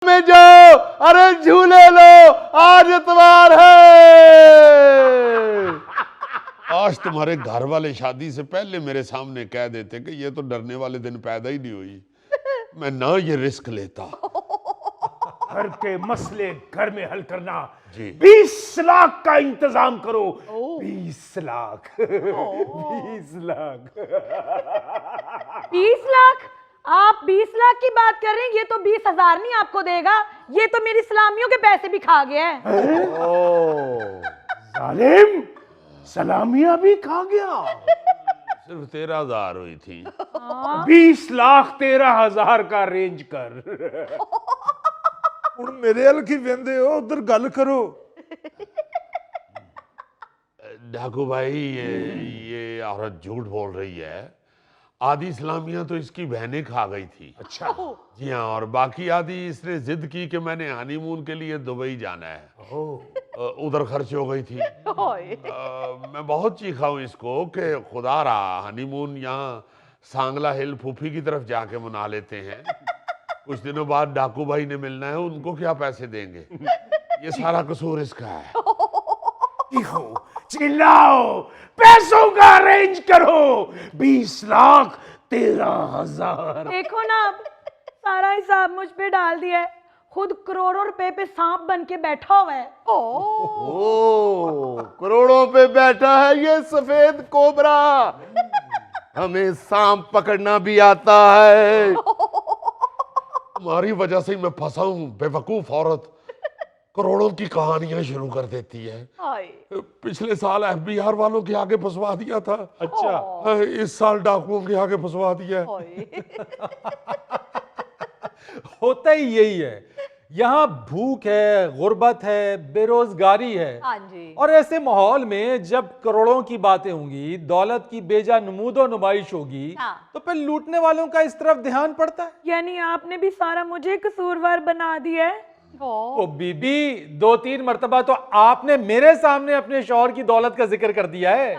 में जाओ, अरे झूले लो, आज इतवार है। आज तुम्हारे घर वाले शादी से पहले मेरे सामने कह देते कि ये तो डरने वाले दिन पैदा ही नहीं हुई, मैं ना ये रिस्क लेता। घर के मसले घर में हल करना जी। 20 लाख का इंतजाम करो। 20 लाख 20 लाख 20 लाख? आप 20 लाख की बात कर रहे हैं? ये तो 20,000 नहीं आपको देगा, ये तो मेरी सलामियों के पैसे भी खा गया है। जालिम, सलामियां भी खा गया। सिर्फ 13,000 हुई थी। 20 लाख 13,000 का रेंज कर। ਹੁਣ ਮੇਰੇ ਵੱਲ ਕੀ ਵੇਂਦੇ ਹੋ, ਉਧਰ ਗੱਲ करो। डाकू भाई, ये औरत झूठ बोल रही है। आधी इस्लामियां तो इसकी बहनें खा गई थी। अच्छा। जी हाँ, और बाकी आधी इसने जिद की कि मैंने हनीमून के लिए दुबई जाना है। उधर खर्च हो गई थी। मैं बहुत चीखा हूँ इसको कि खुदा रहा, हनीमून यहाँ सांगला हिल फूफी की तरफ जाके मना लेते हैं। कुछ दिनों बाद डाकू भाई ने मिलना है, उनको क्या पैसे देंगे? ये सारा कसूर इसका है। चिल्लाओ, पैसों का अरेंज करो। 20 लाख 13,000। देखो ना, अब सारा हिसाब मुझ पे डाल दिया है, खुद करोड़ों रुपए पे सांप बन के बैठा हुआ है। ओ, करोड़ों पे बैठा है ये सफेद कोबरा। हमें सांप पकड़ना भी आता है। तुम्हारी वजह से मैं फंसा हूं, बेवकूफ औरत करोड़ों की कहानियां शुरू कर देती है। पिछले साल FBI वालों के आगे फंसवा दिया था। अच्छा। इस साल डाकुओं के आगे फंसवा दिया है। होता ही यही है, यहाँ भूख है, गुर्बत है, बेरोजगारी है। हाँ जी। और ऐसे माहौल में जब करोड़ों की बातें होंगी, दौलत की बेजा नमूदो नुमाइश होगी, हाँ। तो फिर लूटने वालों का इस तरफ ध्यान पड़ता है। यानी आपने भी सारा मुझे कसूरवार बना दिया है। तो बीबी, 2-3 मर्तबा तो आपने मेरे सामने अपने शौहर की दौलत का जिक्र कर दिया है।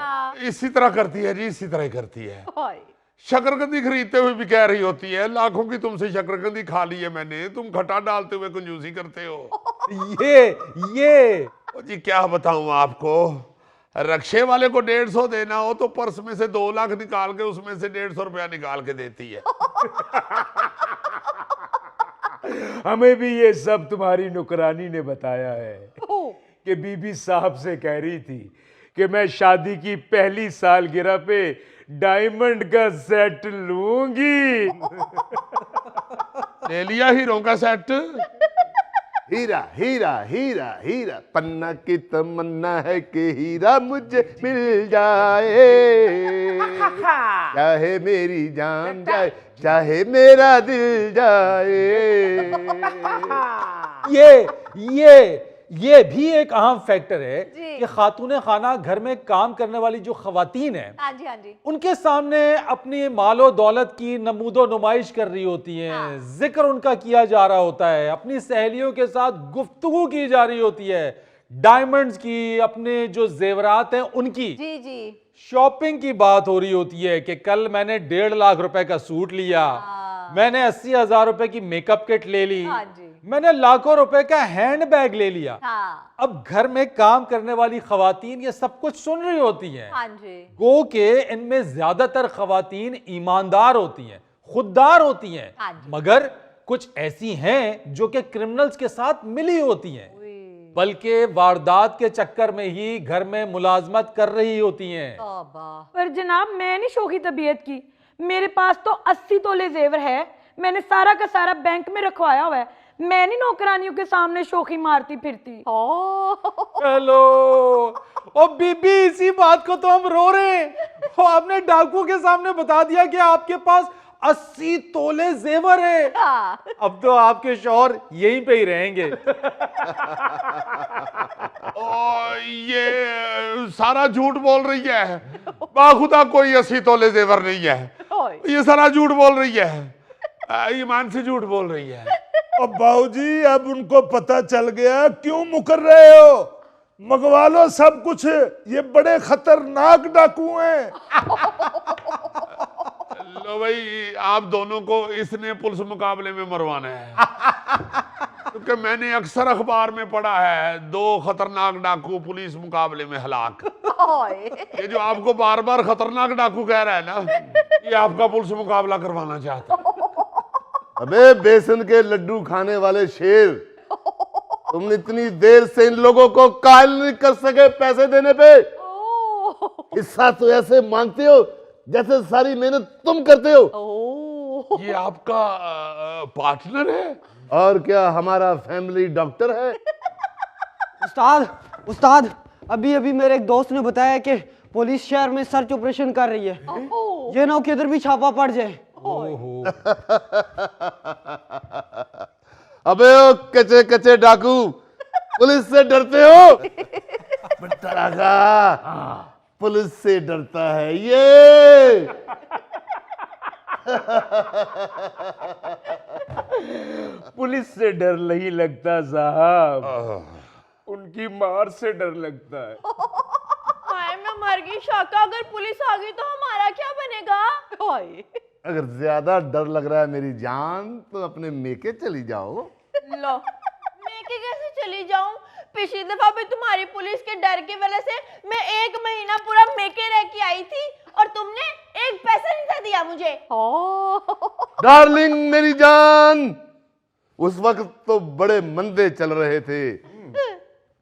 इसी तरह करती है जी, इसी तरह ही करती है। शकरकंदी खरीदते हुए भी कह रही होती है, लाखों की तुमसे शकरकंदी खा ली है मैंने, तुम खटा डालते हुए कंजूसी करते हो। ये ओ जी, क्या बताऊं आपको, रक्षे वाले को 150 देना हो तो पर्स में से 2 लाख निकाल के उसमें से 150 रुपया निकाल के देती है। हमें भी ये सब तुम्हारी नुकरानी ने बताया है कि बीबी साहब से कह रही थी कि मैं शादी की पहली सालगिरह पे डायमंड का सेट लूंगी। ले लिया हीरो का सेट। हीरा हीरा हीरा हीरा, पन्ना की तमन्ना है कि हीरा मुझे मिल जाए, चाहे मेरी जान जाए, चाहे मेरा दिल जाए। ये भी एक अहम फैक्टर है जी। कि खातून खाना घर में काम करने वाली जो खवातीन है, हाँ जी, हाँ जी। उनके सामने अपनी मालो दौलत की नमूदो नुमाइश कर रही होती हैं। हाँ। जिक्र उनका किया जा रहा होता है, अपनी सहेलियों के साथ गुफ्तगू की जा रही होती है, डायमंड्स की, अपने जो जेवरात हैं उनकी, जी जी। शॉपिंग की बात हो रही होती है कि कल मैंने 1.5 लाख रुपए का सूट लिया, मैंने 80,000 रुपए की मेकअप किट ले ली, हाँ जी। मैंने लाखों रुपए का हैंड बैग ले लिया। हाँ। अब घर में काम करने वाली खवातीन ये सब कुछ सुन रही होती हैं। हाँ जी। गो के इनमें ज्यादातर खवातीन ईमानदार होती हैं, खुददार होती हैं, हाँ जी। मगर कुछ ऐसी हैं जो कि क्रिमिनल्स के साथ मिली होती हैं, बल्कि वारदात के चक्कर में ही घर में मुलाजमत कर रही होती हैं। पर जनाब, मैं नहीं शौकी तबीयत की, मेरे पास तो 80 तोले जेवर है, मैंने सारा का सारा बैंक में रखवाया हुआ है, मैं नहीं नौकरानियों के सामने शौकी मारती फिरती। हेलो, ओ बीबी, इसी बात को तो हम रो रहे हैं। ओ, आपने डाकू के सामने बता दिया कि आपके पास 80 तोले जेवर है। हाँ। अब तो आपके शौहर यहीं पे ही रहेंगे। ओ, ये सारा झूठ बोल रही है। बाखुदा कोई 80 तोले जेवर नहीं है, ये सारा झूठ बोल रही है, ईमान से झूठ बोल रही है। और बाबूजी, अब उनको पता चल गया, क्यों मुकर रहे हो? मंगवा लो सब कुछ, ये बड़े खतरनाक डाकू हैं। लो भाई, आप दोनों को इसने पुलिस मुकाबले में मरवाना है। क्योंकि मैंने अक्सर अखबार में पढ़ा है 2 खतरनाक डाकू पुलिस मुकाबले में हलाक। ये जो आपको बार बार खतरनाक डाकू कह रहा है ना, ये आपका पुलिस मुकाबला करवाना चाहता है। अबे बेसन के लड्डू खाने वाले शेर, तुम इतनी देर से इन लोगों को कायल नहीं कर सके पैसे देने पे। हिस्सा तो ऐसे मांगते हो जैसे सारी मेहनत तुम करते हो। ये आपका पार्टनर है? और क्या हमारा फैमिली डॉक्टर है? उस्ताद, अभी अभी मेरे एक दोस्त ने बताया कि पुलिस शहर में सर्च ऑपरेशन कर रही है। ये ना हो कि इधर भी छापा पड़ जाए। अबे ओ कच्चे कच्चे डाकू, पुलिस से डरते हो? बटरागा पुलिस से डरता है ये। पुलिस से डर नहीं लगता साहब, उनकी मार से डर लगता है। हाय मैं मर गई शाका, अगर पुलिस आ गई तो हमारा क्या बनेगा? अगर ज्यादा डर लग रहा है मेरी जान तो अपने मेके चली जाओ। लो मैं के कैसे चली जाऊं? पिछली दफा भी तुम्हारी पुलिस के डर की वजह से मैं 1 महीना पूरा मेके रह के आई थी और तुमने 1 पैसा नहीं था दिया मुझे। डार्लिंग मेरी जान, उस वक्त तो बड़े मंदे चल रहे थे,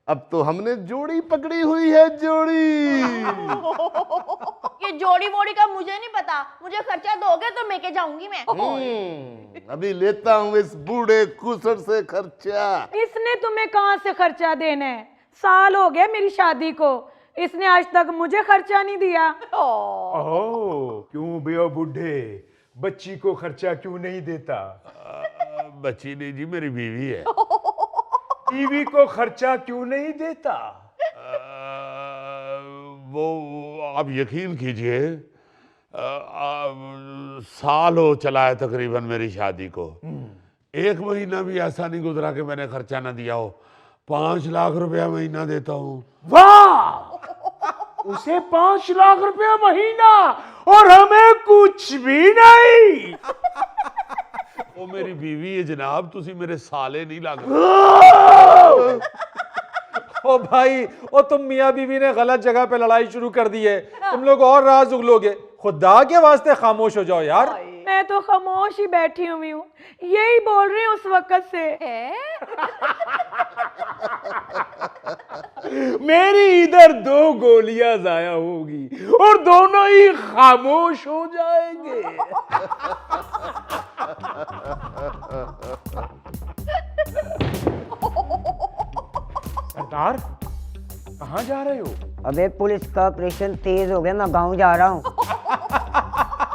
अब तो हमने जोड़ी पकड़ी हुई है, जोड़ी। ये जोड़ी वोड़ी का मुझे नहीं पता, मुझे खर्चा दोगे तो मेके जाऊंगी मैं। अभी लेता हूँ इस बूढ़े कुसड़ से खर्चा। इसने तुम्हें कहाँ से खर्चा देना है? साल हो गए मेरी शादी को, इसने आज तक मुझे खर्चा नहीं दिया। ओह, क्यों भैया बूढ़े, बच्ची को खर्चा क्यों नहीं देता? बच्ची नहीं जी, मेरी बीवी है। बीवी को खर्चा क्यों नहीं देता? वो आप यकीन कीजिए, साल हो चला है तकरीबन मेरी शादी को, 1 महीना भी ऐसा नहीं गुजरा कि मैंने खर्चा ना दिया हो। 5 लाख रुपया महीना देता हूँ। वाह, उसे 5 लाख रुपया महीना और हमें कुछ भी नहीं। वो मेरी बीवी है जनाब, तुसी मेरे साले नहीं लग। ओ भाई, ओ तुम मियाँ बीवी ने गलत जगह पे लड़ाई शुरू कर दी है, तुम लोग और राज उगलोगे। खुदा के वास्ते खामोश हो जाओ यार। मैं तो खामोश ही बैठी हुई हूँ, यही बोल रही हूँ उस वक्त से। मेरी इधर 2 गोलियां जाया होगी और दोनों ही खामोश हो जाएंगे। सरदार, कहाँ जा रहे हो? अबे पुलिस का ऑपरेशन तेज हो गया, मैं गाँव जा रहा हूँ।